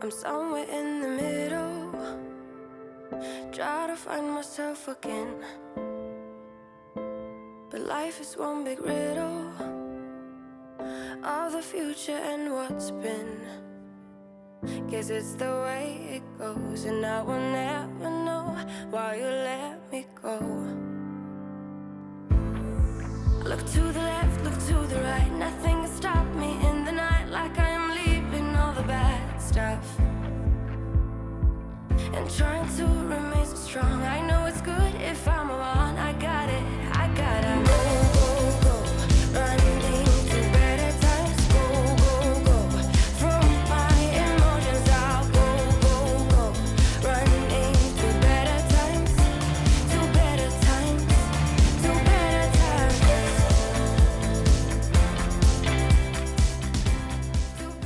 I'm somewhere in the middle, try to find myself again. But life is one big riddle of the future and what's been. Guess it's the way it goes, and I will never know why you let me go. Look to the left, look to the right, nothing can stop me in the night, like I am leaving all the bad stuff and trying to remain so strong. I know it's good if I'm alone. I got it, I gotta go, running to better times. Go, from my emotions I'll go, running to better times, to better times, to better times.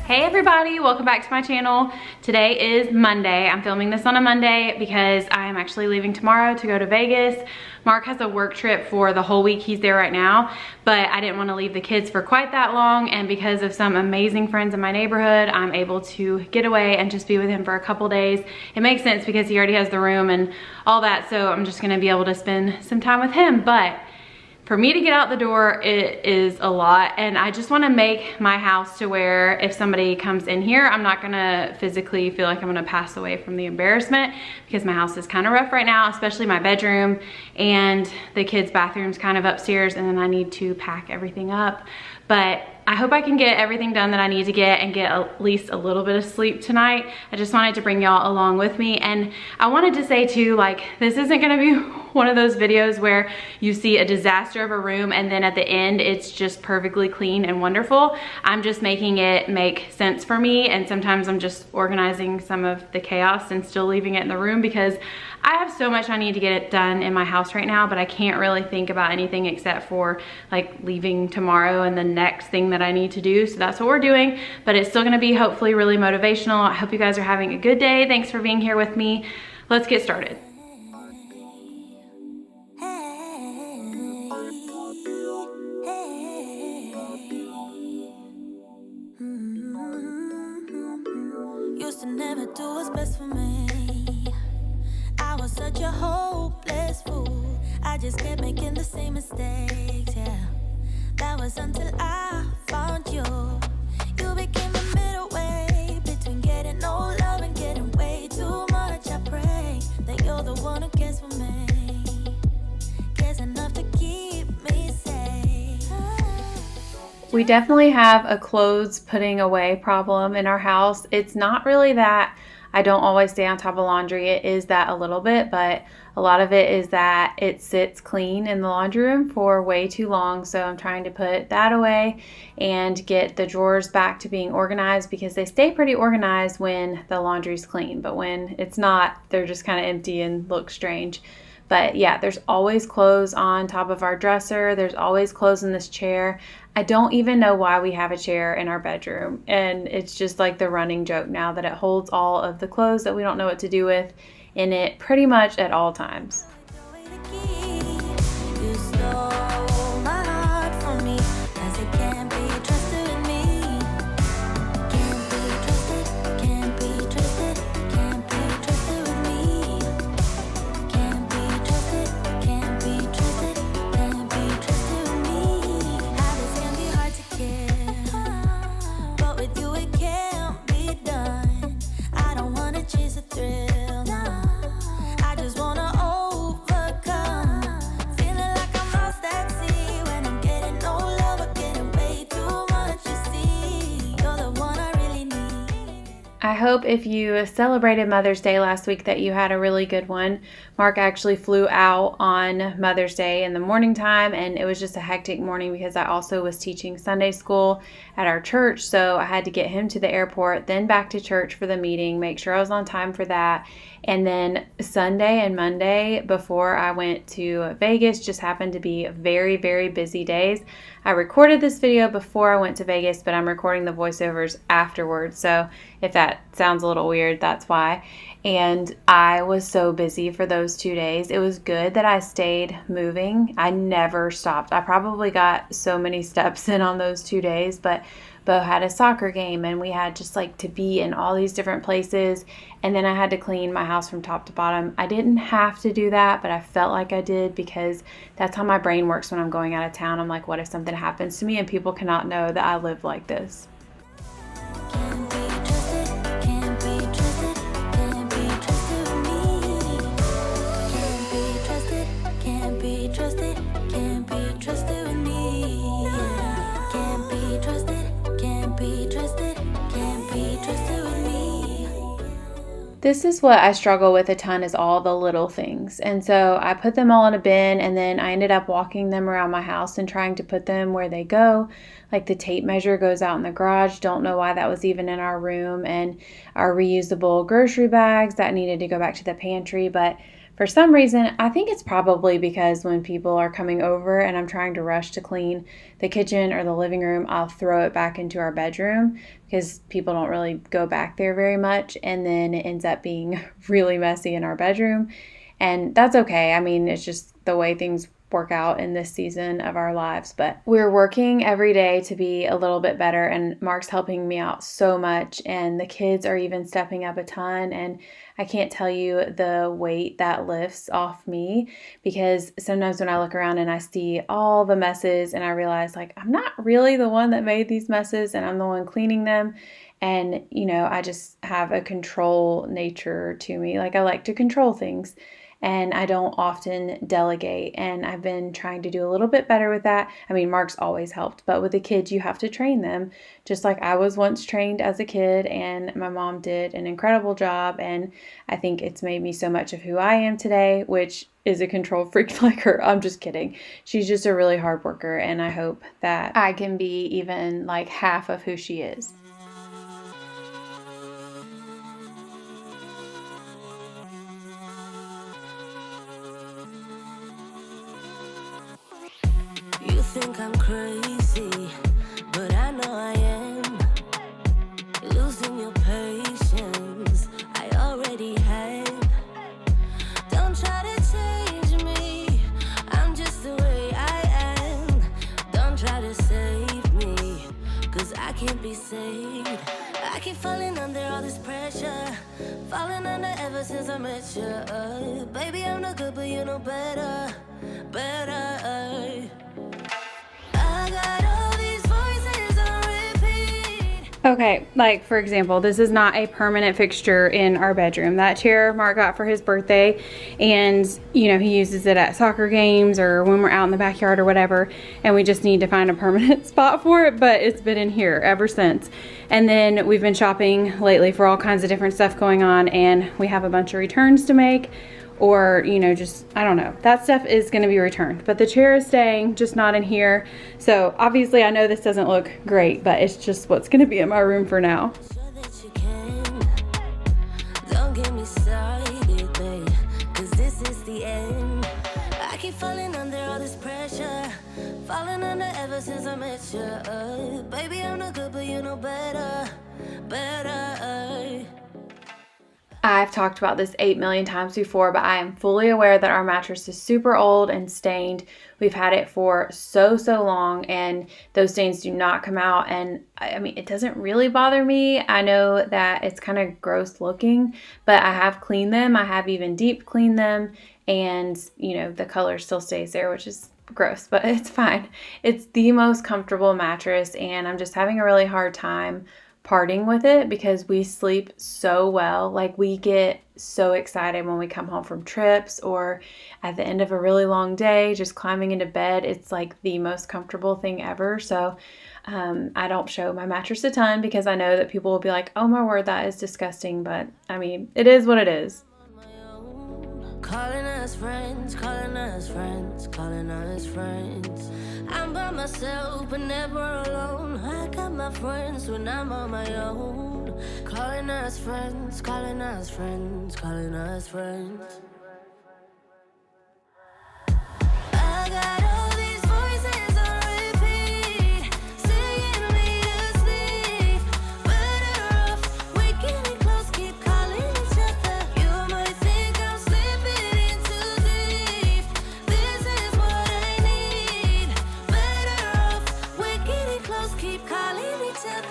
Hey everybody, welcome back to my channel. Today is Monday. I'm filming this on a Monday because I am actually leaving tomorrow to go to Vegas. Mark has a work trip for the whole week. He's there right now, but I didn't want to leave the kids for quite that long, and because of some amazing friends in my neighborhood, I'm able to get away and just be with him for a couple days. It makes sense because he already has the room and all that, so I'm just gonna be able to spend some time with him. But for me to get out the door, it is a lot, and I just wanna make my house to where if somebody comes in here, I'm not gonna physically feel like I'm gonna pass away from the embarrassment, because my house is kind of rough right now, especially my bedroom, and the kids' bathroom's kind of upstairs, and then I need to pack everything up. But I hope I can get everything done that I need to get and get at least a little bit of sleep tonight. I just wanted to bring y'all along with me. And I wanted to say too, like, this isn't gonna be one of those videos where you see a disaster of a room and then at the end it's just perfectly clean and wonderful. I'm just making it make sense for me, and sometimes I'm just organizing some of the chaos and still leaving it in the room because I have so much I need to get it done in my house right now, but I can't really think about anything except for like leaving tomorrow and the next thing that I need to do. So that's what we're doing, but it's still gonna be hopefully really motivational. I hope you guys are having a good day. Thanks for being here with me. Let's get started. Used to never do what's best for me. I was such a hopeless fool. I just kept making the same mistakes, yeah. That was until I found you. You became the middle way between getting no love and getting way too much. I pray that you're the one who cares for me, cares enough to keep me safe. We definitely have a clothes putting away problem in our house. It's not really that I don't always stay on top of laundry. It is that a little bit, but a lot of it is that it sits clean in the laundry room for way too long. So I'm trying to put that away and get the drawers back to being organized, because they stay pretty organized when the laundry's clean, but when it's not, they're just kind of empty and look strange. But yeah, there's always clothes on top of our dresser. There's always clothes in this chair. I don't even know why we have a chair in our bedroom. And it's just like the running joke now that it holds all of the clothes that we don't know what to do with in it pretty much at all times. I hope if you celebrated Mother's Day last week that you had a really good one. Mark actually flew out on Mother's Day in the morning time, and it was just a hectic morning because I also was teaching Sunday school at our church, so I had to get him to the airport, then back to church for the meeting, make sure I was on time for that. And then Sunday and Monday before I went to Vegas just happened to be very, very busy days. I recorded this video before I went to Vegas, but I'm recording the voiceovers afterwards. So if that sounds a little weird, that's why. And I was so busy for those 2 days. It was good that I stayed moving. I never stopped. I probably got so many steps in on those 2 days, but Bo had a soccer game, and we had just like to be in all these different places. And then I had to clean my house from top to bottom. I didn't have to do that, but I felt like I did because that's how my brain works when I'm going out of town. I'm like, what if something happens to me and people cannot know that I live like this? Can't be trusted, can't be trusted, can't be trusted with me. Can't be trusted, can't be trusted, can't be trusted with me. Can't be trusted, can't be trusted, can't be trusted with me. This is what I struggle with a ton, is all the little things. And so I put them all in a bin, and then I ended up walking them around my house and trying to put them where they go. Like the tape measure goes out in the garage. Don't know why that was even in our room. And our reusable grocery bags that needed to go back to the pantry. But for some reason, I think it's probably because when people are coming over and I'm trying to rush to clean the kitchen or the living room, I'll throw it back into our bedroom because people don't really go back there very much. And then it ends up being really messy in our bedroom. And that's okay. I mean, it's just the way things work out in this season of our lives. But we're working every day to be a little bit better, and Mark's helping me out so much, and the kids are even stepping up a ton. And I can't tell you the weight that lifts off me, because sometimes when I look around and I see all the messes and I realize like I'm not really the one that made these messes and I'm the one cleaning them. And, you know, I just have a control nature to me. Like I like to control things. And I don't often delegate, and I've been trying to do a little bit better with that. I mean, Mark's always helped, but with the kids, you have to train them, just like I was once trained as a kid, and my mom did an incredible job, and I think it's made me so much of who I am today, which is a control freak like her. I'm just kidding. She's just a really hard worker, and I hope that I can be even like half of who she is. You think I'm crazy, but I know I am. Losing your patience, I already have. Don't try to change me, I'm just the way I am. Don't try to save me, cause I can't be saved. I keep falling under all this pressure, falling under ever since I met you. Baby, I'm not good, but you know better, better. I got all these voices on repeat. Okay, like for example, this is not a permanent fixture in our bedroom. That chair Mark got for his birthday, and you know, he uses it at soccer games or when we're out in the backyard or whatever, and we just need to find a permanent spot for it, but it's been in here ever since. And then we've been shopping lately for all kinds of different stuff going on, and we have a bunch of returns to make, or you know, just I don't know, that stuff is going to be returned, but the chair is staying, just not in here. So obviously I know this doesn't look great, but it's just what's going to be in my room for now. Sure that you can. Don't get me started, babe, cause this is the end. I keep falling under all this pressure, falling under ever since I met you. Baby, I'm not good, but you know better, better. I've talked about this 8 million times before, but I am fully aware that our mattress is super old and stained. We've had it for so long, and those stains do not come out. And I mean, it doesn't really bother me. I know that it's kind of gross looking, but I have cleaned them. I have even deep cleaned them, and you know, the color still stays there, which is gross, but it's fine. It's the most comfortable mattress, and I'm just having a really hard time parting with it because we sleep so well. Like we get so excited when we come home from trips or at the end of a really long day, just climbing into bed. It's like the most comfortable thing ever. So I don't show my mattress a ton because I know that people will be like, oh my word, that is disgusting. But I mean, it is what it is. Calling us friends, calling us friends, calling us friends. I'm by myself, but never alone. I got my friends when I'm on my own. Calling us friends, calling us friends, calling us friends. I got all these voices on repeat, singing me to sleep. Better off waking it close, keep calling each other. You might think I'm slipping in too deep. This is what I need. Better off waking it close, keep calling each other.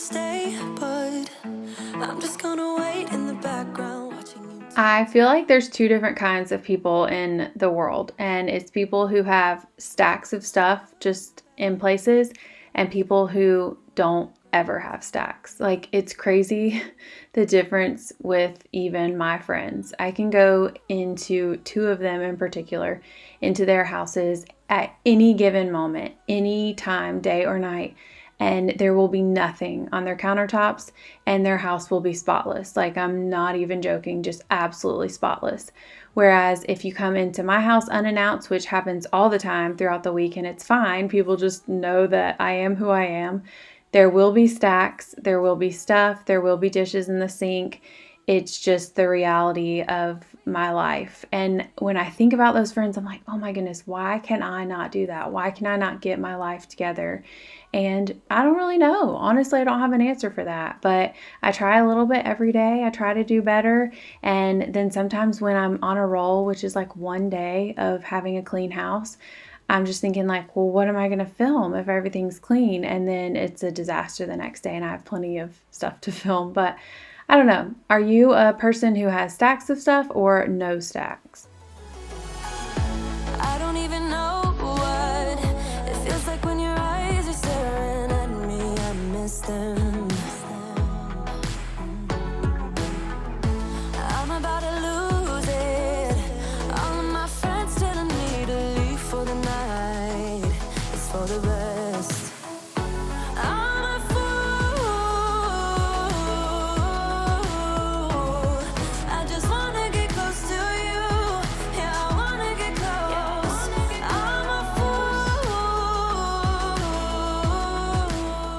stay, but I'm just gonna wait in the background watching you. I feel like there's two different kinds of people in the world, and it's people who have stacks of stuff just in places and people who don't ever have stacks. Like, it's crazy the difference with even my friends. I can go into two of them in particular, into their houses at any given moment, any time, day or night, and there will be nothing on their countertops and their house will be spotless. Like, I'm not even joking, just absolutely spotless. Whereas if you come into my house unannounced, which happens all the time throughout the week, and it's fine, people just know that I am who I am, there will be stacks, there will be stuff, there will be dishes in the sink. It's just the reality of my life. And when I think about those friends, I'm like, oh my goodness, why can I not do that? Why can I not get my life together? And I don't really know. Honestly, I don't have an answer for that, but I try a little bit every day. I try to do better. And then sometimes when I'm on a roll, which is like one day of having a clean house, I'm just thinking like, well, what am I going to film if everything's clean? And then it's a disaster the next day and I have plenty of stuff to film. But I don't know. Are you a person who has stacks of stuff or no stacks? I don't even know what it feels like when your eyes are staring at me. I miss them. I'm about to lose it. All of my friends telling me to leave for the night. It's for the best. I'm a fool. I just wanna get close to you. Yeah, I wanna get close. I'm a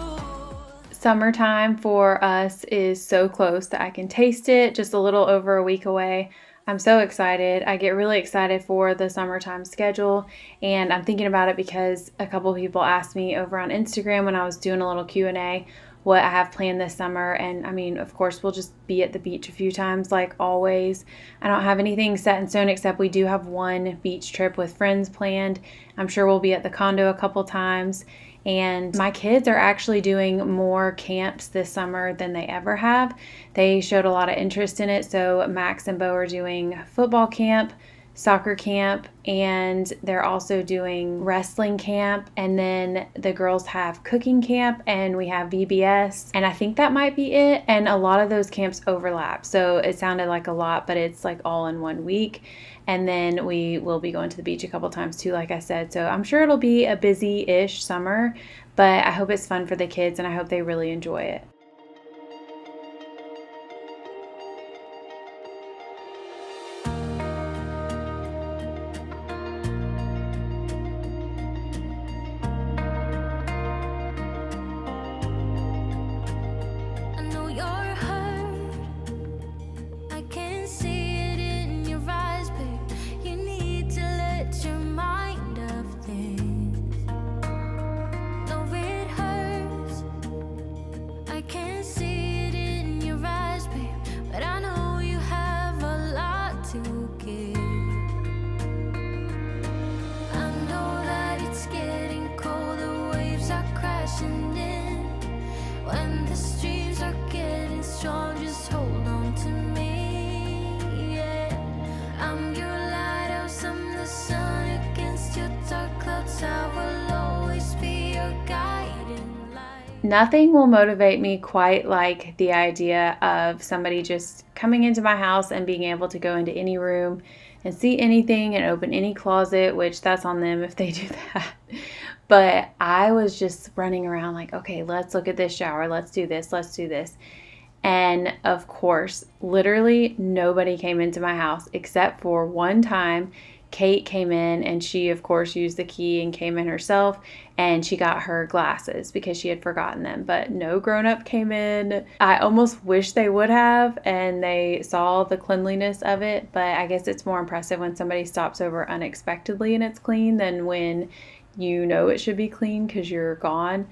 fool. Summertime for us is so close that I can taste it, just a little over a week away. I'm so excited. I get really excited for the summertime schedule, and I'm thinking about it because a couple of people asked me over on Instagram when I was doing a little Q&A what I have planned this summer. And I mean, of course, we'll just be at the beach a few times like always. I don't have anything set in stone except we do have one beach trip with friends planned. I'm sure we'll be at the condo a couple times. And my kids are actually doing more camps this summer than they ever have. They showed a lot of interest in it. So Max and Bo are doing football camp, soccer camp, and they're also doing wrestling camp. And then the girls have cooking camp and we have VBS. And I think that might be it. And a lot of those camps overlap. So it sounded like a lot, but it's like all in 1 week. And then we will be going to the beach a couple times too, like I said. So I'm sure it'll be a busy-ish summer, but I hope it's fun for the kids and I hope they really enjoy it. I know you're hurt. I can see it in your eyes, babe. You need to let your mind off things. No, it hurts. I can see it in your eyes, babe. But I know you have a lot to give. I know that it's getting cold. The waves are crashing in. When the streams are getting strong, just hold on to me, yeah. I'm your lighthouse, I'm the sun against your dark clouds. I will always be your guiding light. Nothing will motivate me quite like the idea of somebody just coming into my house and being able to go into any room and see anything and open any closet, which that's on them if they do that. But I was just running around like, okay, let's look at this shower. Let's do this. Let's do this. And of course, literally nobody came into my house except for one time. Kate came in and she, of course, used the key and came in herself and she got her glasses because she had forgotten them. But no grown-up came in. I almost wish they would have and they saw the cleanliness of it. But I guess it's more impressive when somebody stops over unexpectedly and it's clean than when you know it should be clean because you're gone.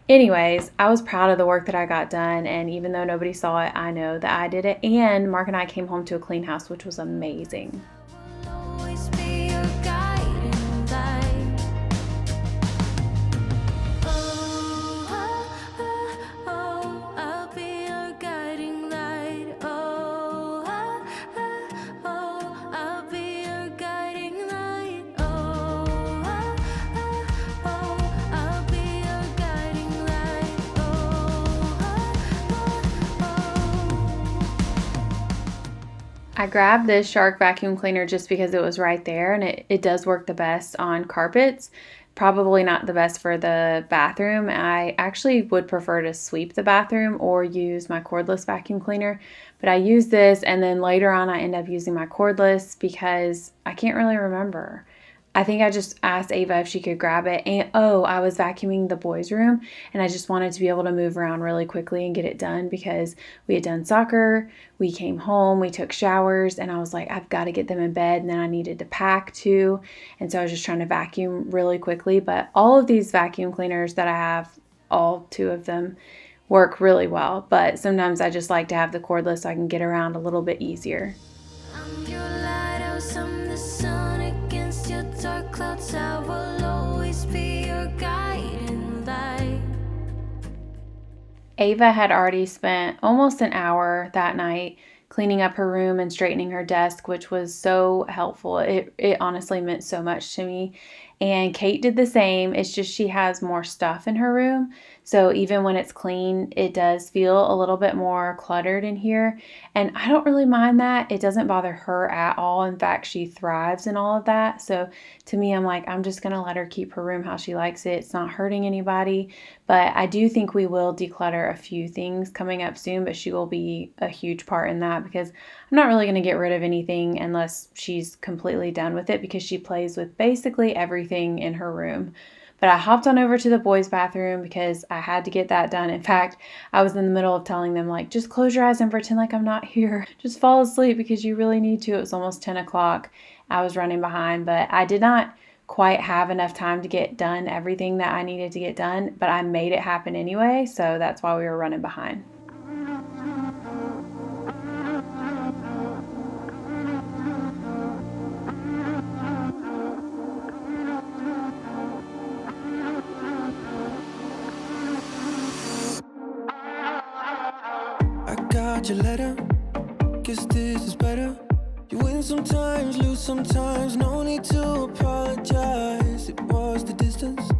Anyways, I was proud of the work that I got done, and even though nobody saw it, I know that I did it. And Mark and I came home to a clean house, which was amazing. I will always be your guiding light. Oh, oh, oh, oh. I grabbed this Shark vacuum cleaner just because it was right there, and it does work the best on carpets. Probably not the best for the bathroom. I actually would prefer to sweep the bathroom or use my cordless vacuum cleaner, but I use this, and then later on I end up using my cordless because I can't really remember. I think I just asked Ava if she could grab it. And I was vacuuming the boys' room, and I just wanted to be able to move around really quickly and get it done because we had done soccer, we came home, we took showers, and I was like, I've got to get them in bed, and then I needed to pack too. And so I was just trying to vacuum really quickly. But all of these vacuum cleaners that I have, all 2 of them, work really well. But sometimes I just like to have the cordless so I can get around a little bit easier. I'm your lighthouse, I'm the sun against your dark clouds. I will always be your guiding light. Ava had already spent almost an hour that night cleaning up her room and straightening her desk, which was so helpful. It honestly meant so much to me. And Kate did the same. It's just she has more stuff in her room. So even when it's clean, it does feel a little bit more cluttered in here. And I don't really mind that. It doesn't bother her at all. In fact, she thrives in all of that. So to me, I'm like, I'm just going to let her keep her room how she likes it. It's not hurting anybody. But I do think we will declutter a few things coming up soon, but she will be a huge part in that because I'm not really going to get rid of anything unless she's completely done with it because she plays with basically everything in her room. But I hopped on over to the boys' bathroom because I had to get that done. In fact, I was in the middle of telling them, like, just close your eyes and pretend like I'm not here. Just fall asleep because you really need to. It was almost 10 o'clock. I was running behind, but I did not quite have enough time to get done everything that I needed to get done, but I made it happen anyway, so that's why we were running behind. Your letter, guess this is better. You win sometimes, lose sometimes, no need to apologize. It was the distance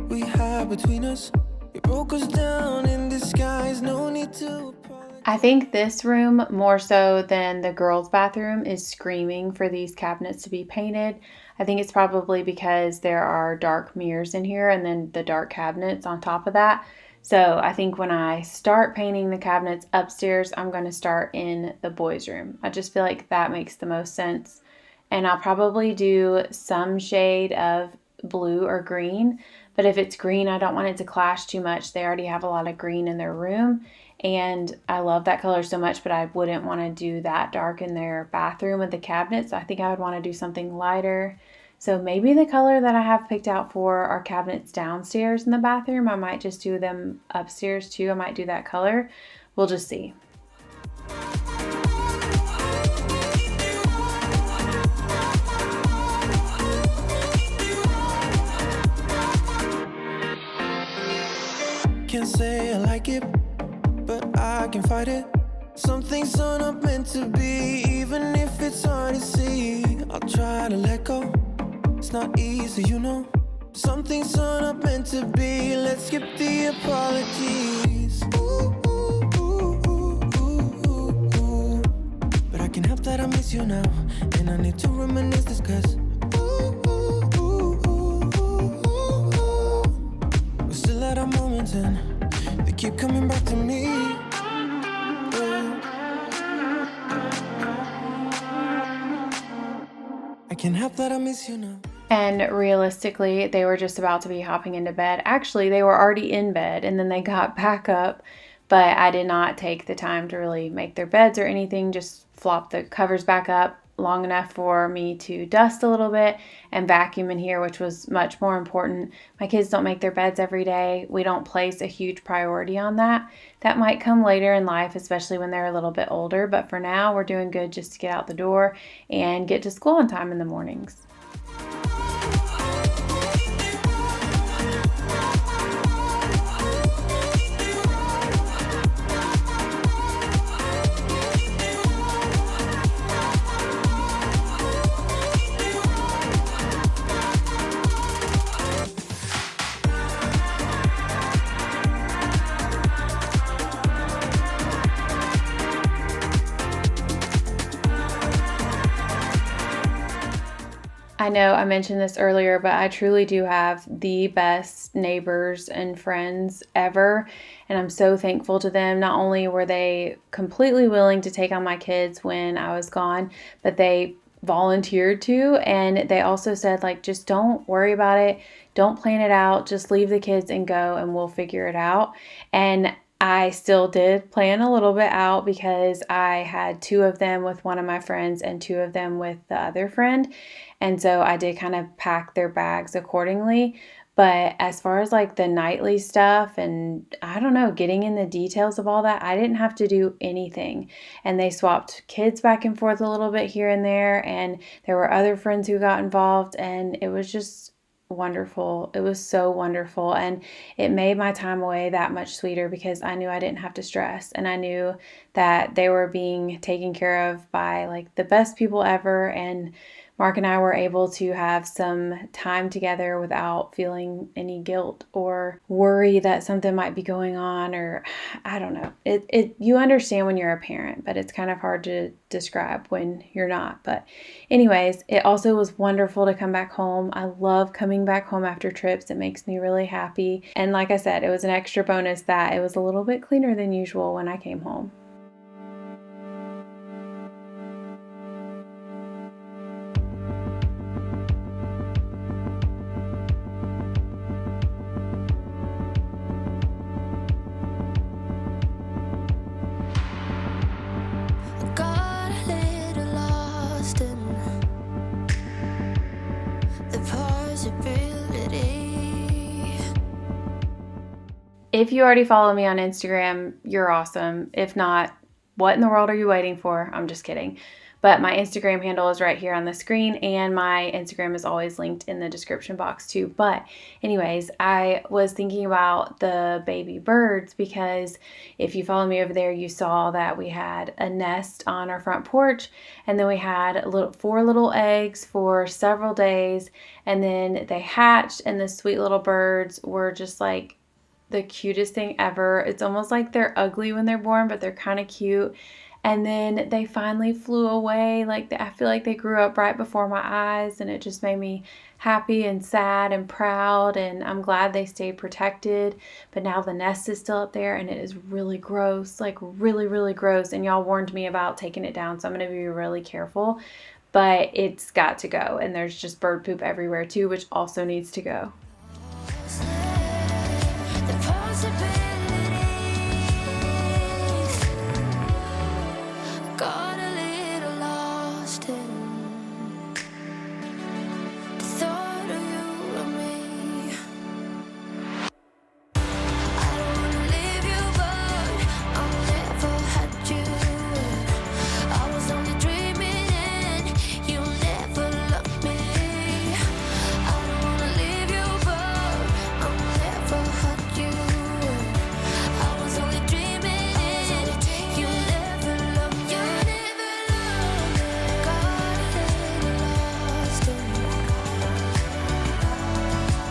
we had between us. It broke us down in disguise, no need to apologize. I think this room, more so than the girls' bathroom, is screaming for these cabinets to be painted. I think it's probably because there are dark mirrors in here and then the dark cabinets on top of that. So I think when I start painting the cabinets upstairs, I'm going to start in the boys' room. I just feel like that makes the most sense. And I'll probably do some shade of blue or green. But if it's green, I don't want it to clash too much. They already have a lot of green in their room. And I love that color so much, but I wouldn't want to do that dark in their bathroom with the cabinets. I think I would want to do something lighter. So maybe the color that I have picked out for our cabinets downstairs in the bathroom, I might just do them upstairs too. I might do that color. We'll just see. Can't say I like it, but I can fight it. Some things are not meant to be, even if it's hard to see. I'll try to let go. It's not easy, you know. Some things are not meant to be. Let's skip the apologies. Ooh, ooh, ooh, ooh, ooh, ooh, ooh. But I can't help that I miss you now, and I need to reminisce this 'cause ooh, ooh, ooh, ooh, ooh, ooh, ooh. We're still at our moments and they keep coming back to me. I can't help that I miss you now. And realistically, they were just about to be hopping into bed. Actually, they were already in bed and then they got back up, but I did not take the time to really make their beds or anything, just flop the covers back up long enough for me to dust a little bit and vacuum in here, which was much more important. My kids don't make their beds every day. We don't place a huge priority on that. That might come later in life, especially when they're a little bit older, but for now, we're doing good just to get out the door and get to school on time in the mornings. I know I mentioned this earlier, but I truly do have the best neighbors and friends ever. And I'm so thankful to them. Not only were they completely willing to take on my kids when I was gone, but they volunteered to. And they also said, like, just don't worry about it. Don't plan it out. Just leave the kids and go, and we'll figure it out. And I still did plan a little bit out because I had two of them with one of my friends and two of them with the other friend. And so I did kind of pack their bags accordingly. But as far as like the nightly stuff and I don't know, getting in the details of all that, I didn't have to do anything. And they swapped kids back and forth a little bit here and there. And there were other friends who got involved. And it was just wonderful. It was so wonderful. And it made my time away that much sweeter because I knew I didn't have to stress. And I knew that they were being taken care of by like the best people ever. And Mark and I were able to have some time together without feeling any guilt or worry that something might be going on, or I don't know. You understand when you're a parent, but it's kind of hard to describe when you're not. But anyways, it also was wonderful to come back home. I love coming back home after trips. It makes me really happy. And like I said, it was an extra bonus that it was a little bit cleaner than usual when I came home. Got a little lost in the possibility. If you already follow me on Instagram, you're awesome. If not, what in the world are you waiting for? I'm just kidding. But my Instagram handle is right here on the screen, and my Instagram is always linked in the description box too. But anyways, I was thinking about the baby birds because if you follow me over there, you saw that we had a nest on our front porch, and then we had four little eggs for several days, and then they hatched, and the sweet little birds were just like the cutest thing ever. It's almost like they're ugly when they're born, but they're kind of cute. And then they finally flew away. I feel like they grew up right before my eyes, and it just made me happy and sad and proud. And I'm glad they stayed protected. But now the nest is still up there, and it is really gross, like really, really gross. And y'all warned me about taking it down, so I'm going to be really careful. But it's got to go. And there's just bird poop everywhere too, which also needs to go. The possibilities. Got a little lost in the thought of you and me. I don't wanna leave you, but I'll never had you. I was only dreaming and you never loved me. I don't wanna leave you, but I'll never had you. I was only dreaming and you never loved me. You never loved me. Got a little lost in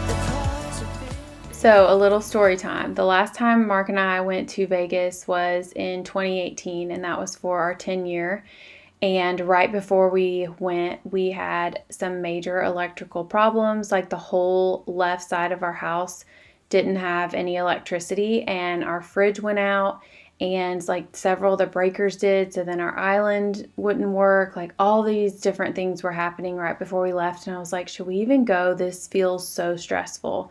the possibility. So, a little story time. The last time Mark and I went to Vegas was in 2018, and that was for our 10-year. And right before we went, we had some major electrical problems. Like the whole left side of our house didn't have any electricity, and our fridge went out, and like several of the breakers did. So then our island wouldn't work. Like all these different things were happening right before we left. And I was like, should we even go? This feels so stressful.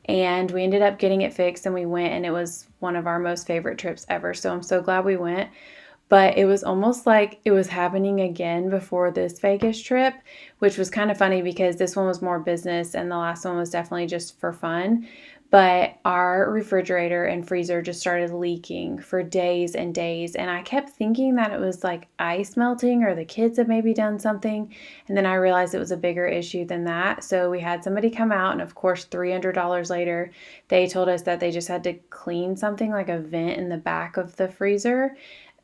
And we ended up getting it fixed, and we went, and it was one of our most favorite trips ever. So I'm so glad we went. But it was almost like it was happening again before this Vegas trip, which was kind of funny because this one was more business and the last one was definitely just for fun. But our refrigerator and freezer just started leaking for days and days. And I kept thinking that it was like ice melting or the kids had maybe done something. And then I realized it was a bigger issue than that. So we had somebody come out, and of course, $300 later, they told us that they just had to clean something like a vent in the back of the freezer.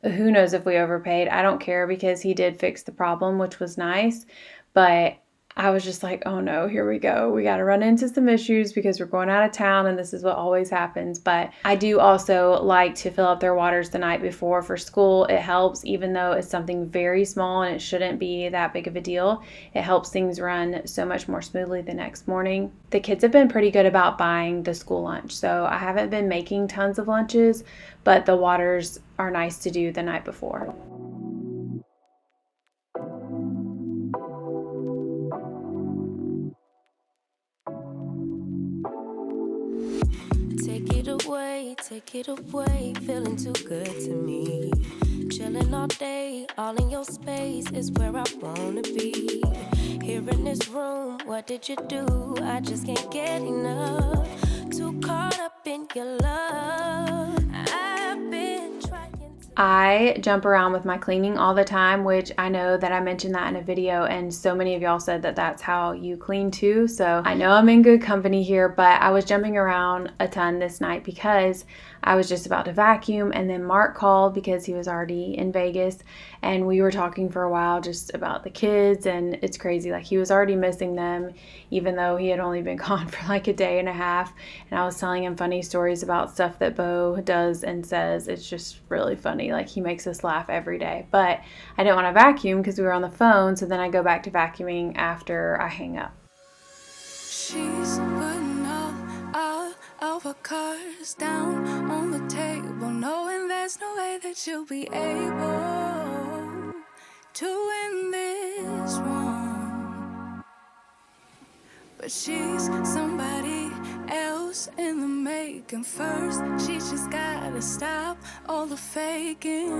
Who knows if we overpaid? I don't care because he did fix the problem, which was nice. But I was just like, oh no, here we go. We got to run into some issues because we're going out of town and this is what always happens. But I do also like to fill up their waters the night before for school. It helps, even though it's something very small and it shouldn't be that big of a deal. It helps things run so much more smoothly the next morning. The kids have been pretty good about buying the school lunch. So I haven't been making tons of lunches, but the waters are nice to do the night before. Take it away, feeling too good to me. Chilling all day, all in your space is where I wanna be. Here in this room, what did you do? I just can't get enough. Too caught up in your love. I've been trying to... I jump around with my cleaning all the time, which I know that I mentioned that in a video, and so many of y'all said that that's how you clean too. So I know I'm in good company here, but I was jumping around a ton this night because I was just about to vacuum, and then Mark called because he was already in Vegas, and we were talking for a while just about the kids, and it's crazy. Like, he was already missing them, even though he had only been gone for like a day and a half, and I was telling him funny stories about stuff that Bo does and says. It's just really funny. Like, he makes us laugh every day, but I didn't want to vacuum because we were on the phone, so then I go back to vacuuming after I hang up. She's putting all of her cards down on the table, knowing there's no way that you'll be able to win this one. But she's somebody else in the making. First, she just gotta stop all the faking,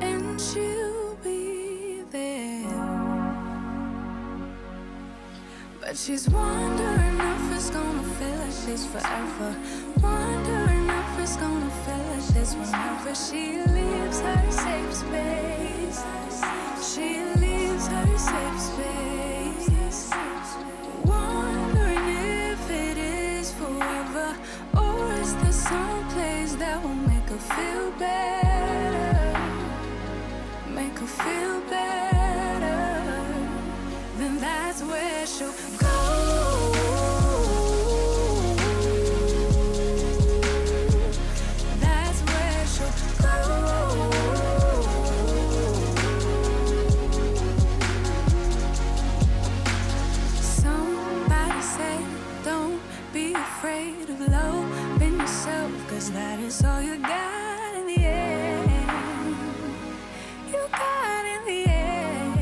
and she'll be there. But she's wondering if it's gonna feel like this forever. Wondering if it's gonna feel like this whenever she leaves her safe space. She leaves her safe space. Wondering if it is forever, or is there some place that will make her feel better? Make her feel better. Then that's where she'll go. That's where she'll go. Somebody say, don't be afraid of loving yourself, 'cause that is all you got in the end. You got in the end.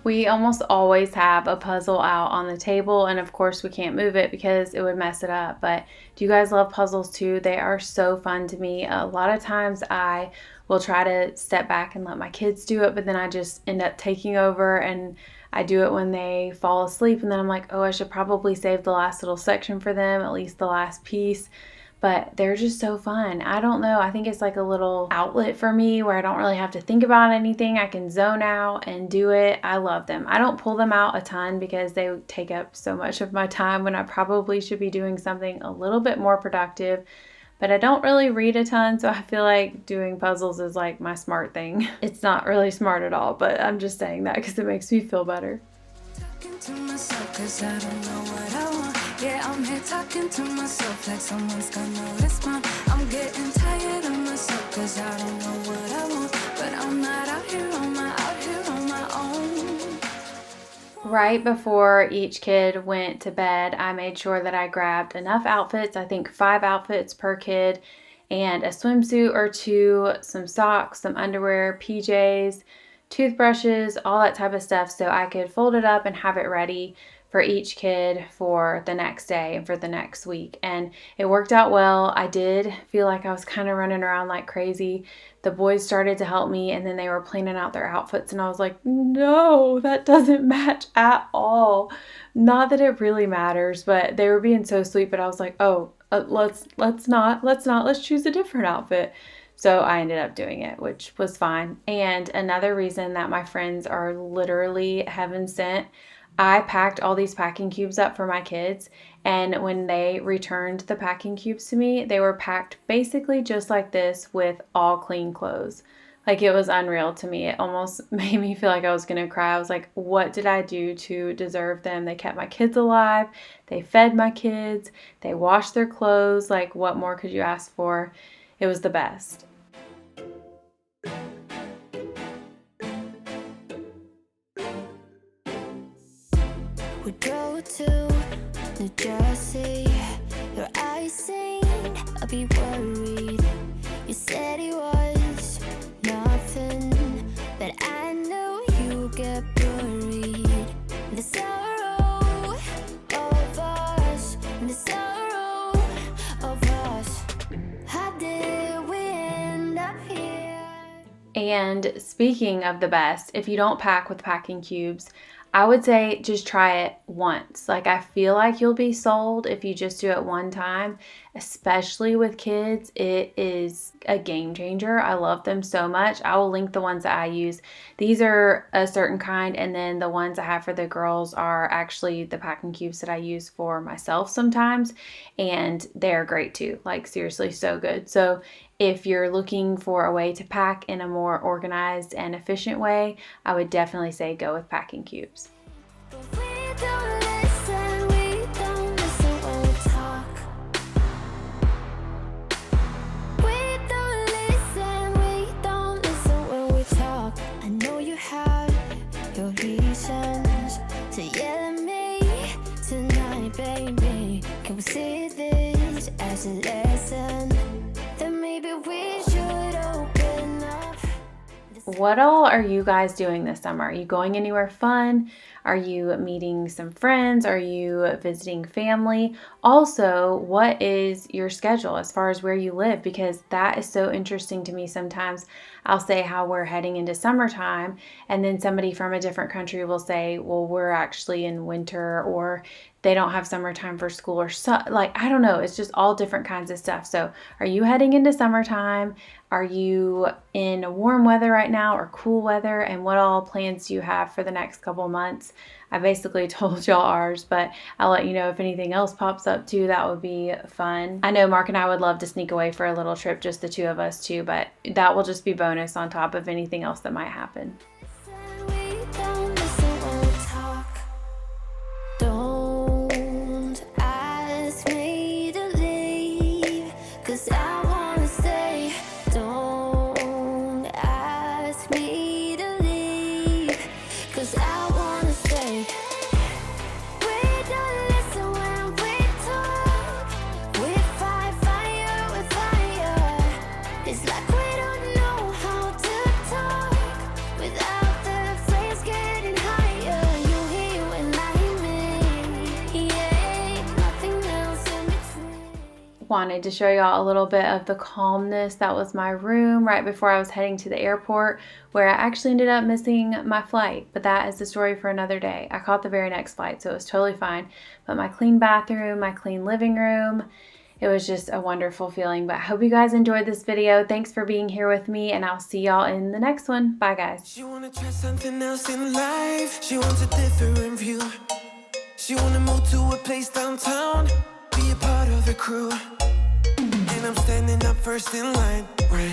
We almost always have a puzzle out on the table, and of course we can't move it because it would mess it up. But do you guys love puzzles too? They are so fun to me. A lot of times I will try to step back and let my kids do it, but then I just end up taking over, and I do it when they fall asleep, and then I'm like, oh, I should probably save the last little section for them, at least the last piece. But they're just so fun. I don't know. I think it's like a little outlet for me where I don't really have to think about anything. I can zone out and do it. I love them. I don't pull them out a ton because they take up so much of my time when I probably should be doing something a little bit more productive. But I don't really read a ton, so I feel like doing puzzles is like my smart thing. It's not really smart at all, but I'm just saying that because it makes me feel better. Talking to myself 'cause I don't know what I want. Yeah, I'm here talking to myself like someone's gonna respond. I'm getting tired of myself 'cause I don't know what I want. But I'm not out here on my own. Right before each kid went to bed, I made sure that I grabbed enough outfits, I think 5 outfits per kid, and a swimsuit or 2, some socks, some underwear, PJs, toothbrushes, all that type of stuff, so I could fold it up and have it ready for each kid for the next day and for the next week. And it worked out well. I did feel like I was kind of running around like crazy. The boys started to help me, and then they were planning out their outfits, and I was like, no, that doesn't match at all. Not that it really matters, but they were being so sweet. But I was like, oh, let's choose a different outfit. So I ended up doing it, which was fine. And another reason that my friends are literally heaven sent, I packed all these packing cubes up for my kids, and when they returned the packing cubes to me, they were packed basically just like this with all clean clothes. Like, it was unreal to me. It almost made me feel like I was gonna cry. I was like, what did I do to deserve them? They kept my kids alive. They fed my kids. They washed their clothes. Like, what more could you ask for? It was the best. We drove to New Jersey. Your eyes seemed a bit worried. You said it was nothing, but I knew you get worried. The sorrow of us, the sorrow of us. How did we end up here? And speaking of the best, if you don't pack with packing cubes, I would say just try it once. Like, I feel like you'll be sold if you just do it one time, especially with kids. It is a game changer. I love them so much. I will link the ones that I use. These are a certain kind, and then the ones I have for the girls are actually the packing cubes that I use for myself sometimes, and they're great too. Like, seriously, so good. So if you're looking for a way to pack in a more organized and efficient way, I would definitely say go with packing cubes. We don't listen when we talk. We don't listen when we talk. I know you have your reasons to yell at me tonight, baby. Can we see this as a lesson? Then maybe we should open up. What all are you guys doing this summer? Are you going anywhere fun? Are you meeting some friends? Are you visiting family? Also, what is your schedule as far as where you live? Because that is so interesting to me sometimes. I'll say how we're heading into summertime, and then somebody from a different country will say, well, we're actually in winter, or they don't have summertime for school, or so, like, I don't know. It's just all different kinds of stuff. So are you heading into summertime? Are you in warm weather right now or cool weather? And what all plans do you have for the next couple months? I basically told y'all ours, but I'll let you know if anything else pops up too. That would be fun. I know Mark and I would love to sneak away for a little trip, just the two of us too, but that will just be bonus on top of anything else that might happen. We don't listen when we talk. Don't ask me to leave, 'cause I wanna stay. Don't ask me to leave, 'cause I wanna stay. We don't listen when we talk. We fight fire with fire. It's like we don't know how to talk without the flames getting higher. You hear when I mean, yeah, nothing else in between. Wanted to show y'all a little bit of the calmness that was my room right before I was heading to the airport, where I actually ended up missing my flight, but that is the story for another day. I caught the very next flight, so it was totally fine. But my clean bathroom, my clean living room, it was just a wonderful feeling. But I hope you guys enjoyed this video. Thanks for being here with me, and I'll see y'all in the next one. Bye, guys. She wanna try something else in life. She wants a different view. She wanna move to a place downtown, be a part of the crew. And I'm standing up first in line, where